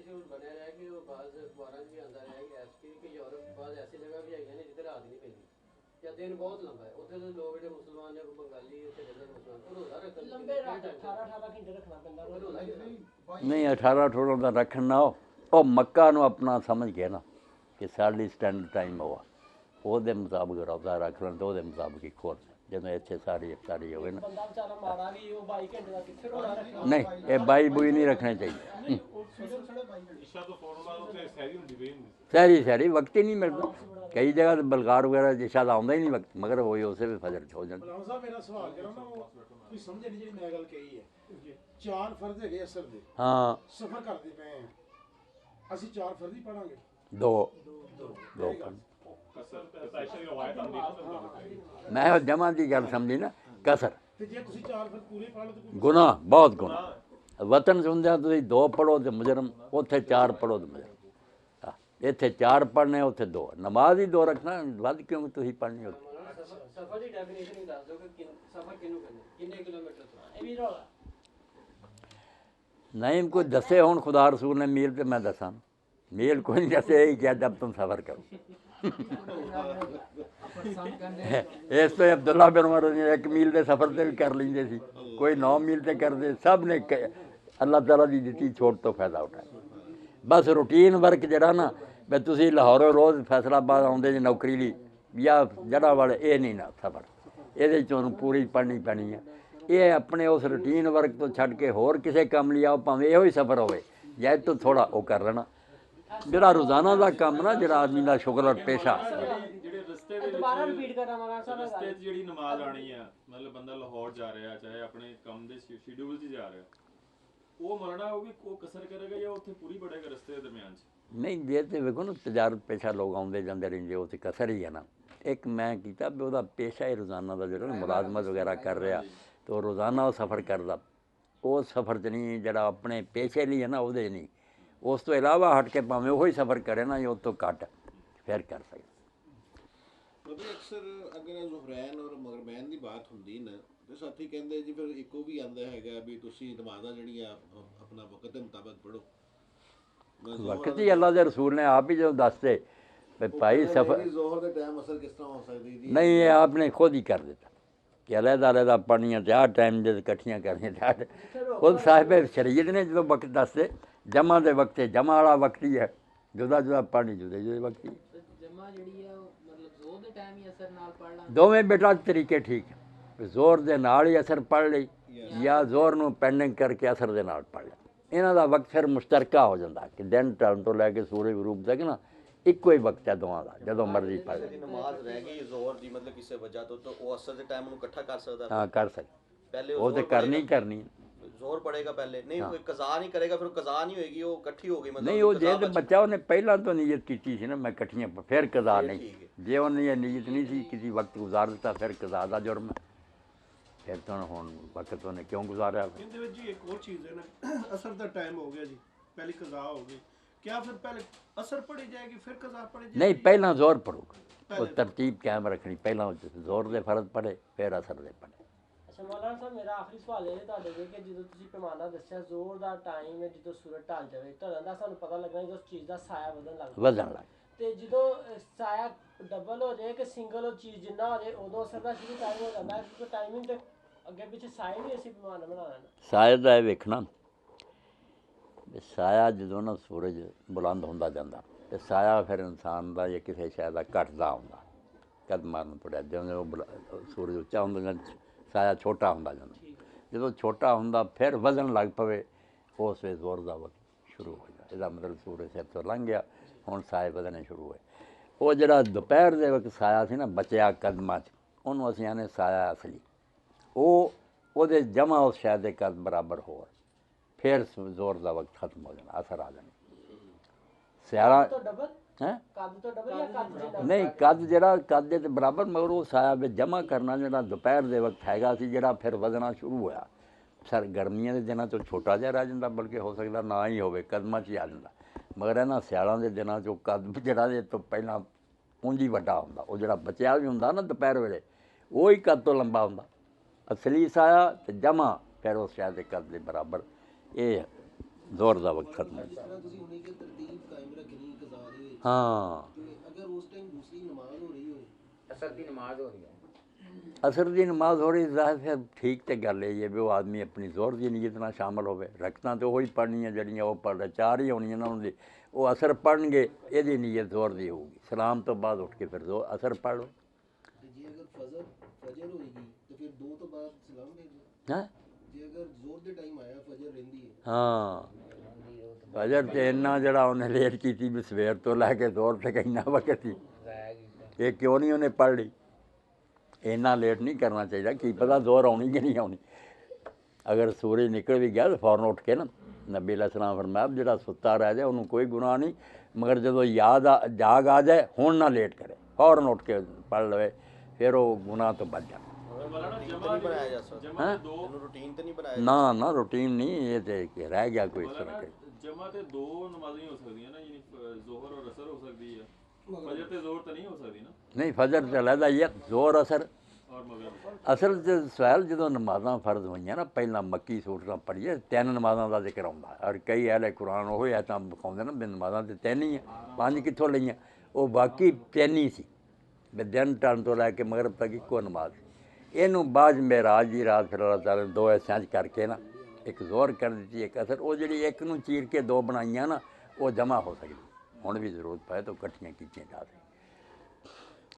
Schedule बने रहा कि वो बाज़ अखबारां च भी आंदा रहा कि ऐसी कि यूरोप बाज़ ऐसी जगह भी है जिथे रात नहीं पैंदी या दिन बहुत लंबा है उत्थे दे लोग जेह्ड़े मुसलमान ने बंगाली उत्थे रहिंदे मुसलमान ओह् रोज़ा रखन लंबे 18 घंटे रखना पैंदा रोज़ा नहीं 18 ਦਾ ਰੱਖਣ ਨਾ ਉਹ ਮੱਕਾ ਨੂੰ ਆਪਣਾ ਸਮਝ ਕੇ ਨਾ ਕਿ ਸਾਡੀ ਸਟੈਂਡਰਡ ਟਾਈਮ ਹੋਆ ਉਹਦੇ ਮੁਤਾਬਕ ਰੋਜ਼ਾ ਰੱਖ ਲੈਣ ਤਾਂ ਉਹਦੇ ਮੁਤਾਬਕ ਹੀ ਖੋਲ ਜਦੋਂ ਇੱਥੇ ਸਾਰੀ ਇਫਤਾਰੀ ਹੋਵੇ ਨਾ ਬੰਦਾ ਵਿਚਾਰਾ ਮਾੜਾ ਵੀ ਉਹ 22 ਘੰਟੇ ਦਾ ਕਿੱਥੇ ਰੋਜ਼ਾ ਰੱਖਣਾ ਨਹੀਂ ਇਹ ਬਾਈ ਬੂਈ ਨਹੀਂ ਰੱਖਣੇ ਚਾਹੀਦੇ ਸਹਿਰੀ ਵਕਤ ਹੀ ਨਹੀਂ ਮਿਲਦਾ ਕਈ ਜਗ੍ਹਾ ਤੇ ਬਲਕਾਰ ਵਗੈਰਾ ਇਸ਼ਾ ਦਾ ਆਉਂਦਾ ਹੀ ਨਹੀਂ ਵਕਤ ਮਗਰ ਉਹ ਉਸੇ ਵੇ ਫਜਰ ਚ ਹੋ ਜਾਂਦਾ ਸਾਹਿਬ ਮੇਰਾ ਸਵਾਲ ਕਰਾਂ ਨਾ ਉਹ ਕੋਈ ਸਮਝੇ ਨਹੀਂ ਜਿਹੜੀ ਮੈਂ ਗੱਲ ਕਹੀ ਹੈ ਚਾਰ ਫਰਜ਼ ਹੈਗੇ ਅਸਰ ਦੇ ਹਾਂ ਸਫਰ ਕਰਦੇ ਪਏ ਆ ਅਸੀਂ ਚਾਰ ਫਰਜ਼ ਹੀ ਪੜਾਂਗੇ ਦੋ ਮੈਂ ਜਮਾਂ ਦੀ ਗੱਲ ਸਮਝੀ ਨਾ ਕਸਰ ਤੇ ਜੇ ਤੁਸੀਂ ਚਾਰ ਫਰਜ਼ ਪੂਰੇ ਪੜ ਲਓ ਤਾਂ ਗੁਨਾਹ ਬਹੁਤ ਗੁਨਾਹ ਵਤਨ 'ਚ ਹੁੰਦਿਆਂ ਤੁਸੀਂ ਦੋ ਪੜ੍ਹੋ ਤੇ ਮੁਜਰਮ ਉੱਥੇ ਚਾਰ ਪੜ੍ਹੋ ਤੇ ਮੁਜਰਮ ਇੱਥੇ ਚਾਰ ਪੜ੍ਹਨੇ ਉੱਥੇ ਦੋ ਨਮਾਜ਼ ਹੀ ਦੋ ਰੱਖਣਾ ਵੱਧ ਕਿਉਂ ਤੁਸੀਂ ਪੜ੍ਹਨੀ ਉੱਥੇ ਸਫਰ ਦੀ ਡੈਫੀਨੇਸ਼ਨ ਹੀ ਦੱਸ ਦਿਓ ਕਿ ਸਫਰ ਕਿਹਨੂੰ ਕਹਿੰਦੇ ਕਿੰਨੇ ਕਿਲੋਮੀਟਰ ਤੋਂ ਇਹ ਵੀ ਰੌਲਾ नहीं कोई दसे हूँ खुदा रसूल ने मील पे मैं दसा मील कोई नहीं दसे यही क्या जब तुम सफ़र करो इस तो अब्दुल्ला बिन उमर ने एक मील के सफ़र से भी कर लेंगे सी कोई 9 मील से करते सब ने अल्लाह ताला की दी छूट तो फायदा उठाया बस रूटीन वर्क जरा ना भी तुम लाहौरों रोज़ फैसलाबाद आते जी नौकरी ली या जड़ा वाले ये नहीं ना सफ़र ये पूरी पढ़नी पैनी है ਇਹ ਆਪਣੇ ਉਸ ਰੂਟੀਨ ਵਰਕ ਤੋਂ ਛੱਡ ਕੇ ਹੋਰ ਕਿਸੇ ਕੰਮ ਲਈ ਆਓ ਭਾਵੇਂ ਇਹੋ ਹੀ ਸਫ਼ਰ ਹੋਵੇ ਜਾਂ ਇਹ ਤੋਂ ਥੋੜ੍ਹਾ ਉਹ ਕਰ ਲੈਣਾ ਜਿਹੜਾ ਰੋਜ਼ਾਨਾ ਦਾ ਕੰਮ ਨਾ ਜਿਹੜਾ ਆਦਮੀ ਦਾ ਸ਼ੁਗਲ ਪੇਸ਼ਾ ਜਿਹੜੇ ਰਸਤੇ ਦੇ ਦੁਬਾਰਾ ਰਿਪੀਟ ਕਰਾਂ ਮਗਰ ਸਾਹਿਬ ਰਸਤੇ 'ਚ ਜਿਹੜੀ ਨਮਾਜ਼ ਆਣੀ ਆ ਮਤਲਬ ਬੰਦਾ ਲਾਹੌਰ ਜਾ ਰਿਹਾ ਚਾਹੇ ਆਪਣੇ ਕੰਮ ਦੇ ਸ਼ੈਡਿਊਲ 'ਚ ਜਾ ਰਿਹਾ ਉਹ ਮਰਨਾ ਹੋਊਗੀ ਉਹ ਕਸਰ ਕਰੇਗਾ ਜਾਂ ਉੱਥੇ ਪੂਰੀ ਪੜੇਗਾ ਰਸਤੇ ਦੇ ਦਰਮਿਆਨ 'ਚ ਨਹੀਂ ਜੇ ਤੇ ਵੇਖੋ ਨਾ ਤਜਾਰਤ ਪੇਸ਼ਾ ਲੋਕ ਆਉਂਦੇ ਜਾਂਦੇ ਰਹਿੰਦੇ ਉਹ ਤੇ ਕਸਰ ਹੀ ਹੈ ਨਾ ਇੱਕ ਮੈਂ ਕੀਤਾ ਵੀ ਉਹਦਾ ਪੇਸ਼ਾ ਹੀ ਰੋਜ਼ਾਨਾ ਦਾ ਜਿਹੜਾ ਮੁਲਾਜ਼ਮਤ ਵਗੈਰਾ ਕਰ ਰਿਹਾ तो रोज़ाना वो सफ़र करता वो सफ़र च नहीं जरा अपने पेशे लिए है ना वो नहीं उस तो इलावा हट के भावें वही सफ़र करे ना जो तो घट फिर कर सकते अक्सर अगर ज़ुहरैन और मगरबैन की बात होंगी ना तो साथी कहते जी फिर एको भी आंदा है भी तुसी नमाज़ां जड़ियां अपना वक्त के मुताबिक पढ़ो वक्त ही अल्लाह के रसूल ने आप ही जो दसते भाई सफ़र ज़ोहर के टाइम असर किस तरह हो सकती नहीं ये आपने खुद ही कर देता कि अलहदा पढ़नियाँ तो आह टाइम जो कट्ठियाँ करनियाँ खुद साहिब शरीयत ने जो वक्त दसते जमा के वक्त जमा वाला वक्त ही है जुदा जुदा पढ़नी जुदे जुदे वक्त ही दोवें बेटा तरीके ठीक है जोर के नाल ही असर पढ़ ली या जोर नूं पेंडिंग करके असर के नाल पढ़ लिया इन्हां दा वक्त फिर मुश्तरका हो जाता कि दिन ढलण तो लैके सूरज गरूब तक ना ਇੱਕੋ ਹੀ ਵਕਤ ਹੈ ਦੋਵਾਂ ਦਾ ਜਦੋਂ ਮਰਜ਼ੀ ਪੜ੍ਹ ਲੈ ਨਮਾਜ਼ ਰਹਿ ਗਈ ਜ਼ੋਹਰ ਦੀ ਮਤਲਬ ਕਿਸੇ ਵਜ੍ਹਾ ਤੋਂ ਤਾਂ ਉਹ ਅਸਰ ਦੇ ਟਾਈਮ ਨੂੰ ਇਕੱਠਾ ਕਰ ਸਕਦਾ ਹਾਂ ਕਰ ਸਕਦਾ ਪਹਿਲੇ ਉਹ ਤੇ ਕਰਨੀ ਜ਼ੋਹਰ ਪੜੇਗਾ ਪਹਿਲੇ ਨਹੀਂ ਕੋਈ ਕਜ਼ਾ ਨਹੀਂ ਕਰੇਗਾ ਫਿਰ ਕਜ਼ਾ ਨਹੀਂ ਹੋਏਗੀ ਉਹ ਇਕੱਠੀ ਹੋ ਗਈ ਮਤਲਬ ਨਹੀਂ ਉਹ ਜੇ ਤੇ ਬੱਚਾ ਉਹਨੇ ਪਹਿਲਾਂ ਤੋਂ ਨੀਅਤ ਕੀਤੀ ਸੀ ਨਾ ਮੈਂ ਇਕੱਠੀਆਂ ਫਿਰ ਕਜ਼ਾ ਨਹੀਂ ਜੇ ਉਹਨੇ ਇਹ ਨੀਅਤ ਨਹੀਂ ਸੀ ਕਿਸੇ ਵਕਤ ਗੁਜ਼ਾਰ ਦਿੱਤਾ ਫਿਰ ਕਜ਼ਾ ਦਾ ਜੁਰਮ ਫਿਰ ਤਾਂ ਹੁਣ ਵਕਤ ਉਹਨੇ ਕਿਉਂ ਗੁਜ਼ਾਰਿਆ ਇਹਦੇ ਵਿੱਚ ਜੀ ਇੱਕ ਹੋਰ ਚੀਜ਼ ਹੈ ਨਾ ਅਸਰ ਦਾ ਟਾਈਮ ਹੋ ਗਿਆ ਜੀ ਪਹਿਲੀ ਕਜ਼ਾ ਹੋ ਗਈ क्या फिर पहले असर पड़ी जाएगी फिर कज़ा पड़ी जाएगी नहीं पहला जोर पढ़ोगा वो तरतीब कायम रखनी पहला जोर दे फर्ज पढ़े फिर असर दे पढ़े अच्छा मौलाना साहब मेरा आखिरी सवाल ਇਹ ਤੁਹਾਡੇ ਕੋਲ ਕਿ ਜਦੋਂ ਤੁਸੀਂ ਪੈਮਾਨਾ ਦੱਸਿਆ ਜ਼ੋਰ ਦਾ ਟਾਈਮ ਹੈ ਜਦੋਂ ਸੂਰਜ ਢਲ ਜਾਵੇ ਢਲਣ ਦਾ ਸਾਨੂੰ ਪਤਾ ਲੱਗਣਾ ਜਦੋਂ ਉਸ ਚੀਜ਼ ਦਾ ਸਾਇਆ ਵਧਣ ਲੱਗ ਤੇ ਜਦੋਂ ਸਾਇਆ ਡਬਲ ਹੋ ਜਾਏ ਕਿ ਸਿੰਗਲ ਉਹ ਚੀਜ਼ ਜਿੰਨਾ ਹੋ ਜਾਏ ਉਦੋਂ ਅਸਰ ਦਾ ਸ਼ੁਰੂ ਟਾਈਮ ਹੋ ਜਾਂਦਾ ਕਿਉਂਕਿ ਟਾਈਮਿੰਗ ਤੇ ਅੱਗੇ ਪਿੱਛੇ ਸਾਇਆ ਨਹੀਂ ਅਸੀਂ ਪੈਮਾਨਾ ਬਣਾ ਲੈਣਾ ਸਾਇਆ ਦਾ ਵੇਖਣਾ ਸਾਇਆ ਜਦੋਂ ਨਾ ਸੂਰਜ ਬੁਲੰਦ ਹੁੰਦਾ ਜਾਂਦਾ ਤੇ ਸਾਇਆ ਫਿਰ ਇਨਸਾਨ ਦਾ ਜਾਂ ਕਿਸੇ ਸ਼ੈ ਦਾ ਘਟਦਾ ਹੁੰਦਾ ਕਦਮਾਂ ਨੂੰ ਤੁਰਿਆ ਜਿਵੇਂ ਉਹ ਸੂਰਜ ਉੱਚਾ ਹੁੰਦਾ ਜਾਂਦਾ ਸਾਇਆ ਛੋਟਾ ਹੁੰਦਾ ਜਾਂਦਾ ਜਦੋਂ ਛੋਟਾ ਹੁੰਦਾ ਫਿਰ ਵਧਣ ਲੱਗ ਪਵੇ ਉਸ ਵੇਲੇ ਜ਼ੋਰ ਦਾ ਵਕਤ ਸ਼ੁਰੂ ਹੋ ਜਾਂਦਾ ਇਹਦਾ ਮਤਲਬ ਸੂਰਜ ਸਿਰ ਤੋਂ ਲੰਘ ਗਿਆ ਹੁਣ ਸਾਏ ਵਧਣੇ ਸ਼ੁਰੂ ਹੋਏ ਉਹ ਜਿਹੜਾ ਦੁਪਹਿਰ ਦੇ ਵਕਤ ਸਾਇਆ ਸੀ ਨਾ ਬਚਿਆ ਕਦਮਾਂ 'ਚ ਉਹਨੂੰ ਅਸੀਂ ਆਨੇ ਸਾਇਆ ਅਸਲੀ ਉਹ ਉਹਦੇ ਜਮਾ ਉਸ ਸ਼ੈ ਦੇ ਕਦ ਬਰਾਬਰ ਹੋਰ फिर जोर का वक्त खत्म हो जाना असर आ जाना सियारा है नहीं कद जरा कद के बराबर मगर वो साया में जमा करना जो दोपहर के वक्त हैगा सी जरा फिर वधना शुरू होया सर गर्मियों के दिनों तो छोटा जहा रह जाता बल्कि हो सकता ना ही हो कदमां च ही आ जाता मगर इन्होंने सियालों के दिनों चो कद जरा तो पहला ਉਂਝ ਹੀ ਵੱਡਾ ਹੁੰਦਾ ਉਹ ਜਿਹੜਾ ਬਚਿਆ ਵੀ ਹੁੰਦਾ ਨਾ ਦੁਪਹਿਰ ਵੇਲੇ ਉਹ ਹੀ ਕੱਦ ਤੋਂ ਲੰਬਾ ਹੁੰਦਾ ਅਸਲੀ ਸਾਇਆ ਤੇ ਜਮਾ ਫਿਰ ਉਸ ਸ਼ਾਇਦ ਦੇ ਕੱਦ ਦੇ ਬਰਾਬਰ ਇਹ ਜ਼ੋਰ ਦਾ ਵਕਤ ਖਤਮ ਹੋ ਜਿਸ ਤਰ੍ਹਾਂ ਤੁਸੀਂ ਹੁਣੇ ਕਿ ਤਰਤੀਬ ਕਾਇਮ ਰੱਖਣੀ ਕਜ਼ਾ ਦੇ ਵਿੱਚ, ਹਾਂ ਤੇ ਅਗਰ ਉਸ ਟਾਈਮ ਦੂਸਰੀ ਨਮਾਜ਼ ਹੋ ਰਹੀ ਹੋਏ ਅਸਰ ਦੀ ਨਮਾਜ਼ ਹੋ ਰਹੀ ਜ਼ਾਹਿਰ ਫਿਰ ਠੀਕ ਤੇ ਗੱਲ ਇਹ ਹੈ ਵੀ ਉਹ ਆਦਮੀ ਆਪਣੀ ਜ਼ੋਰ ਦੀ ਨੀਅਤ ਨਾਲ ਸ਼ਾਮਲ ਹੋਵੇ। ਰਕਤਾਂ ਤਾਂ ਉਹੀ ਪੜ੍ਹਨੀਆਂ ਜਿਹੜੀਆਂ ਉਹ ਪੜ੍ਹ ਚਾਰ ਹੀ ਹੋਣੀਆਂ ਨਾ ਉਹਨਾਂ ਦੀ, ਉਹ ਅਸਰ ਪੜ੍ਹਨਗੇ ਇਹਦੀ ਨੀਅਤ ਜ਼ੋਰ ਦੀ ਹੋਊਗੀ। ਸਲਾਮ ਤੋਂ ਬਾਅਦ ਉੱਠ ਕੇ ਫਿਰ ਅਸਰ ਪੜ੍ਹ ਲਓ। ਤੇ ਜੇ ਅਗਰ ਫਜਰ ਹੋਏਗੀ ਤੇ ਫਿਰ 2 ਤੋਂ ਬਾਅਦ ਸਲਾਮ ਦੇ ਦਿਓ। ਹੈਂ ਜੇ ਅਗਰ ਜ਼ੋਰ ਦੇ ਟਾਈਮ ਆਇਆ ਫਜਰ ਰਹਿੰਦੀ ਹੈ, ਹਾਂ ਫਜਰ ਤੇ ਇੰਨਾ ਜਿਹੜਾ ਉਹਨੇ ਲੇਟ ਕੀਤੀ ਵੀ ਸਵੇਰ ਤੋਂ ਲੈ ਕੇ ਜ਼ੋਰ ਤੱਕ ਇੰਨਾ ਵਕਤ ਸੀ, ਇਹ ਕਿਉਂ ਨਹੀਂ ਉਹਨੇ ਪੜ੍ਹ ਲਈ? ਇੰਨਾ ਲੇਟ ਨਹੀਂ ਕਰਨਾ ਚਾਹੀਦਾ। ਕੀ ਪਤਾ ਜ਼ੋਰ ਆਉਣੀ ਕਿ ਨਹੀਂ ਆਉਣੀ। ਅਗਰ ਸੂਰਜ ਨਿਕਲ ਵੀ ਗਿਆ ਤਾਂ ਫੌਰਨ ਉੱਠ ਕੇ ਨਾ, ਨਬੀ ਅਲੈਹਿ ਸਲਾਮ ਫਰਮਾਇਆ ਜਿਹੜਾ ਸੁੱਤਾ ਰਹਿ ਜਾਏ ਉਹਨੂੰ ਕੋਈ ਗੁਨਾਹ ਨਹੀਂ, ਮਗਰ ਜਦੋਂ ਜਾਗ ਆ ਜਾਏ ਹੁਣ ਨਾ ਲੇਟ ਕਰੇ, ਫੌਰਨ ਉੱਠ ਕੇ ਪੜ੍ਹ ਲਵੇ, ਫਿਰ ਉਹ ਗੁਨਾਹ ਤੋਂ ਬਚ ਜਾਵੇ। ਰੂਟੀਨ ਤੇ ਨਹੀਂ ਬਣਾਇਆ। ਨਾ ਰੂਟੀਨ ਨਹੀਂ, ਇਹ ਤੇ ਰਹਿ ਗਿਆ ਕੋਈ ਇਸ ਤਰ੍ਹਾਂ ਕੇ। ਜਮਾ ਤੇ 2 ਨਮਾਜ਼ਾਂ ਹੀ ਹੋ ਸਕਦੀਆਂ ਨਾ, ਯਾਨੀ ਜ਼ੋਹਰ ਔਰ ਅਸਰ ਹੋ ਸਕਦੀ ਹੈ, ਫਜਰ ਤੇ ਜ਼ੋਰ ਤਾਂ ਨਹੀਂ ਹੋ ਸਕਦੀ ਨਾ, ਨਹੀਂ ਫਜਰ ਤੇ ਅਲੱਗਾ ਹੀ ਹੈ, ਜ਼ੋਰ ਅਸਰ। ਔਰ ਮਗਰ ਅਸਲ 'ਚ ਸਵਾਲ ਜਦੋਂ ਨਮਾਜ਼ਾਂ ਫਰਜ਼ ਹੋਈਆਂ ਨਾ, ਪਹਿਲਾਂ ਮੱਕੀ ਸੂਰਤਾਂ ਪੜ੍ਹੀਏ 3 ਨਮਾਜ਼ਾਂ ਦਾ ਜ਼ਿਕਰ ਆਉਂਦਾ, ਔਰ ਕਈ ਅਹਿਲੇ ਕੁਰਾਨ ਉਹ ਐਤਾਂ ਵਿਖਾਉਂਦੇ ਨਾ ਵੀ ਨਮਾਜ਼ਾਂ ਤੇ 3 ਹੀ ਆ, 5 ਕਿੱਥੋਂ ਲਈਆਂ? ਉਹ ਬਾਕੀ 3 ਹੀ ਸੀ, ਵੀ ਦਿਨ ਢਲਣ ਤੋਂ ਲੈ ਕੇ ਮਗਰਬ ਤੱਕ ਇੱਕੋ ਨਮਾਜ਼। ਇਹਨੂੰ ਬਾਅਦ ਮੇਰਾਜ ਦੀ ਰਾਤ ਫਿਰ ਅੱਲਾਹ ਤਾਲਾ ਨੇ 2 ਹਿੱਸਿਆਂ 'ਚ ਕਰਕੇ ਨਾ ਇੱਕ ਜ਼ੋਰ ਕਰ ਦਿੱਤੀ, ਇੱਕ ਅਸਰ। ਉਹ ਜਿਹੜੀ ਇੱਕ ਨੂੰ ਚੀਰ ਕੇ 2 ਬਣਾਈਆਂ ਨਾ, ਉਹ ਜਮ੍ਹਾਂ ਹੋ ਸਕਦੀ। ਹੁਣ ਵੀ ਜ਼ਰੂਰਤ ਪਏ ਤਾਂ ਇਕੱਠੀਆਂ ਕੀਤੀਆਂ ਜਾ ਸਕਦੀਆਂ।